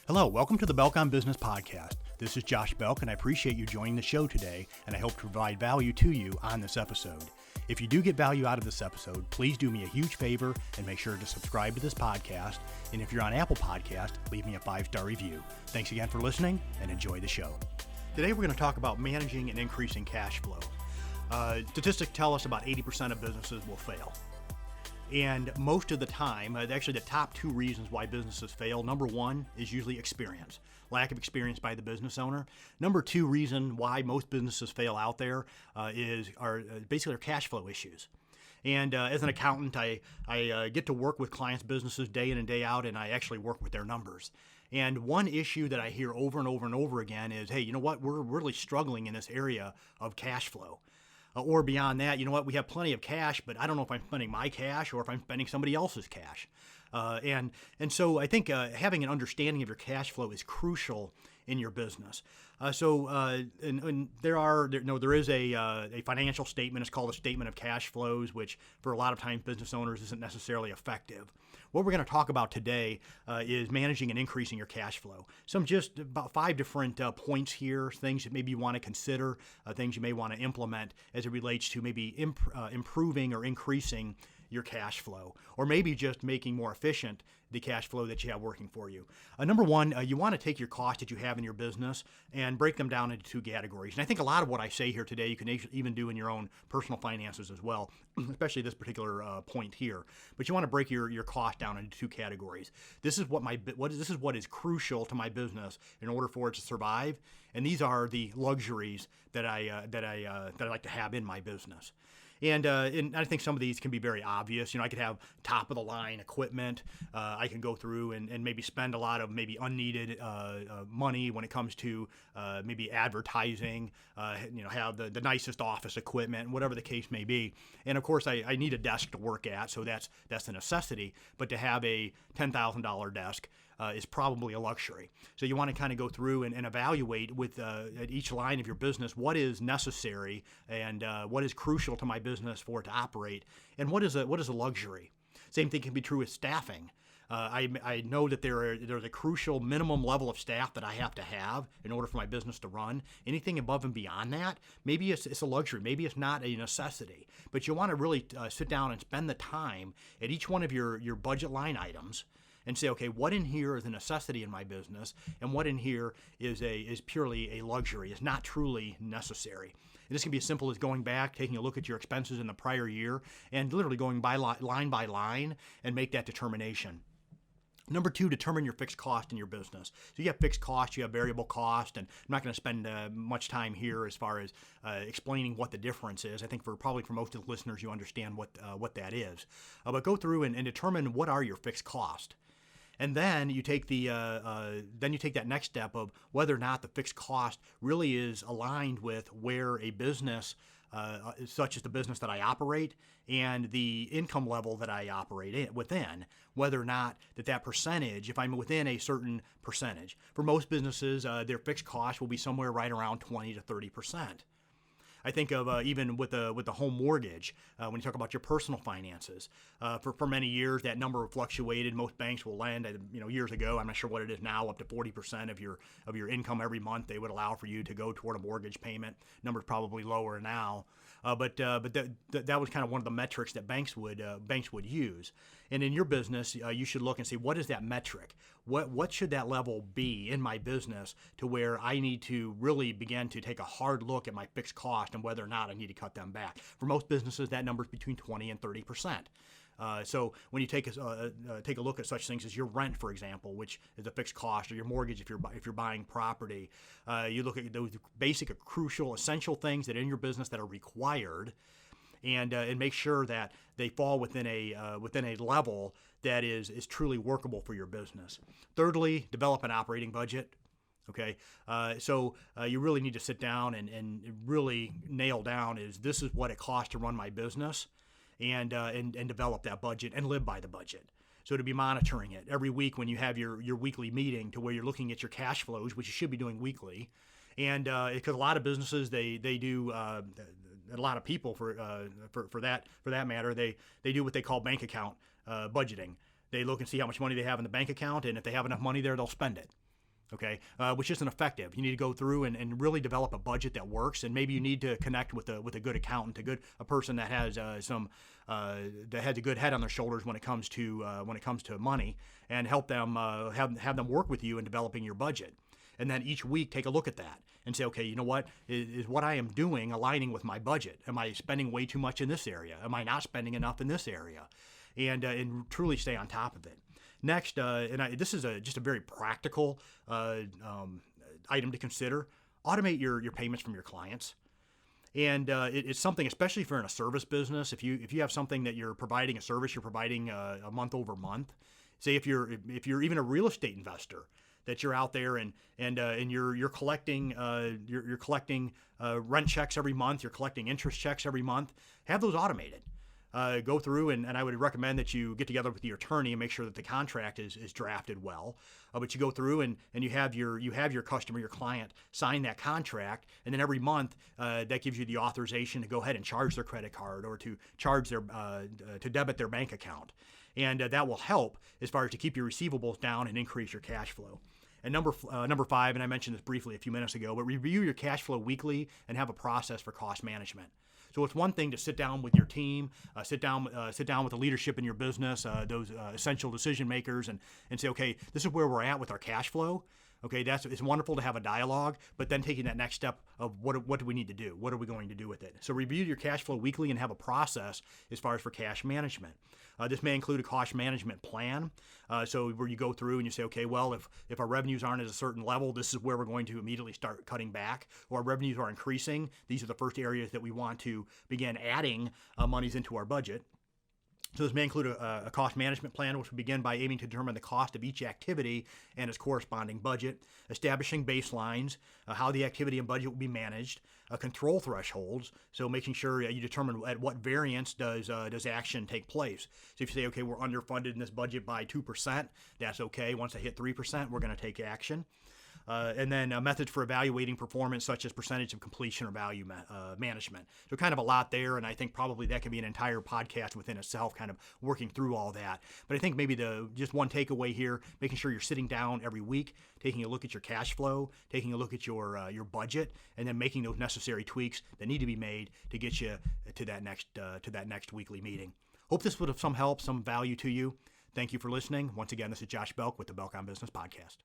Hello, welcome to the Belk on Business podcast. This is Josh Belk, and I appreciate you joining the show today, and I hope to provide value to you on this episode. If you do get value out of this episode, please do me a huge favor and make sure to subscribe to this podcast. And if you're on Apple Podcast, leave me a 5-star review. Thanks again for listening, and enjoy the show. Today we're going to talk about managing and increasing cash flow. Statistics tell us about 80% of businesses will fail. And most of the time, actually the top two reasons why businesses fail, number one is usually experience, lack of experience by the business owner. Number two reason why most businesses fail out there are basically their cash flow issues. And as an accountant, I get to work with clients' businesses day in and day out, and I actually work with their numbers. And one issue that I hear over and over and over again is, hey, you know what, we're really struggling in this area of cash flow. Or beyond that, you know what, we have plenty of cash, but I don't know if I'm spending my cash or if I'm spending somebody else's cash. And so I think having an understanding of your cash flow is crucial in your business. There is a financial statement. It's called a statement of cash flows, which for a lot of times business owners isn't necessarily effective. What we're going to talk about today is managing and increasing your cash flow. Just about 5 different points here, things that maybe you want to consider, things you may want to implement as it relates to maybe improving or increasing your cash flow, or maybe just making more efficient the cash flow that you have working for you. Number one, you want to take your costs that you have in your business and break them down into 2 categories. And I think a lot of what I say here today, you can even do in your own personal finances as well, especially this particular point here. But you want to break your cost down into 2 categories. This is what is crucial to my business in order for it to survive, and these are the luxuries that I like to have in my business. And I think some of these can be very obvious. You know, I could have top of the line equipment. I can go through and maybe spend a lot of maybe unneeded money when it comes to maybe advertising. Have the nicest office equipment, whatever the case may be. And of course, I need a desk to work at, so that's a necessity. But to have a $10,000 desk is probably a luxury. So you want to kind of go through and evaluate with at each line of your business what is necessary and what is crucial to my business for it to operate, and what is a luxury. Same thing can be true with staffing. I know that there's a crucial minimum level of staff that I have to have in order for my business to run. Anything above and beyond that, maybe it's a luxury, maybe it's not a necessity. But you want to really sit down and spend the time at each one of your budget line items and say, okay, what in here is a necessity in my business, and what in here is purely a luxury, is not truly necessary. And this can be as simple as going back, taking a look at your expenses in the prior year, and literally going by line and make that determination. Number 2, determine your fixed cost in your business. So you have fixed cost, you have variable cost, and I'm not going to spend much time here as far as explaining what the difference is. I think for most of the listeners, you understand what that is. But go through and determine what are your fixed costs. And then you take that next step of whether or not the fixed cost really is aligned with where a business, such as the business that I operate, and the income level that I operate within, whether or not that percentage, if I'm within a certain percentage. For most businesses, their fixed cost will be somewhere right around 20 to 30%. I think of even with the home mortgage, when you talk about your personal finances. For many years, that number fluctuated. Most banks will lend, years ago, I'm not sure what it is now, up to 40% of your income every month they would allow for you to go toward a mortgage payment. Number's probably lower now, but that was kind of one of the metrics that banks would use. And in your business, you should look and see, what is that metric? What should that level be in my business to where I need to really begin to take a hard look at my fixed cost and whether or not I need to cut them back. For most businesses, that number is between 20 and 30%. So when you take a look at such things as your rent, for example, which is a fixed cost, or your mortgage if you're buying property, you look at those basic, crucial, essential things that are in your business that are required, and make sure that they fall within a level that is truly workable for your business. Thirdly, develop an operating budget. Okay, so you really need to sit down and really nail down this is what it costs to run my business, and develop that budget and live by the budget. So to be monitoring it every week when you have your weekly meeting, to where you're looking at your cash flows, which you should be doing weekly, and because a lot of businesses they do. A lot of people for that matter, they do what they call bank account budgeting. They look and see how much money they have in the bank account, and if they have enough money there, they'll spend it. Okay, which isn't effective. You need to go through and really develop a budget that works, and maybe you need to connect with a good accountant, a person that has that has a good head on their shoulders when it comes to money, and help them have them work with you in developing your budget. And then each week take a look at that and say, okay, you know what is what I am doing aligning with my budget? Am I spending way too much in this area? Am I not spending enough in this area? And truly stay on top of it. Next, this is just a very practical item to consider. Automate your payments from your clients. And it's something, especially if you're in a service business, if you have something that you're providing a service, you're providing a month over month. Say if you're even a real estate investor, that you're out there and you're collecting rent checks every month, you're collecting interest checks every month. Have those automated. Go through and I would recommend that you get together with your attorney and make sure that the contract is drafted well. But you go through and you have your customer, your client, sign that contract, and then every month that gives you the authorization to go ahead and charge their credit card or to charge their to debit their bank account, and that will help as far as to keep your receivables down and increase your cash flow. And number 5, and I mentioned this briefly a few minutes ago, but review your cash flow weekly and have a process for cost management. So it's one thing to sit down with your team, sit down with the leadership in your business, those essential decision makers, and say, okay, this is where we're at with our cash flow. Okay, it's wonderful to have a dialogue, but then taking that next step of what do we need to do? What are we going to do with it? So review your cash flow weekly and have a process as far as for cash management. This may include a cost management plan. So where you go through and you say, okay, well, if our revenues aren't at a certain level, this is where we're going to immediately start cutting back. Or our revenues are increasing. These are the first areas that we want to begin adding monies into our budget. So this may include a cost management plan, which will begin by aiming to determine the cost of each activity and its corresponding budget, establishing baselines, how the activity and budget will be managed, control thresholds, so making sure you determine at what variance does action take place. So if you say, okay, we're underfunded in this budget by 2%, that's okay. Once I hit 3%, we're going to take action. And then methods for evaluating performance, such as percentage of completion or value management. So kind of a lot there, and I think probably that could be an entire podcast within itself, kind of working through all that. But I think maybe just one takeaway here, making sure you're sitting down every week, taking a look at your cash flow, taking a look at your budget, and then making those necessary tweaks that need to be made to get you to that next weekly meeting. Hope this would have some help, some value to you. Thank you for listening. Once again, this is Josh Belk with the Belk on Business podcast.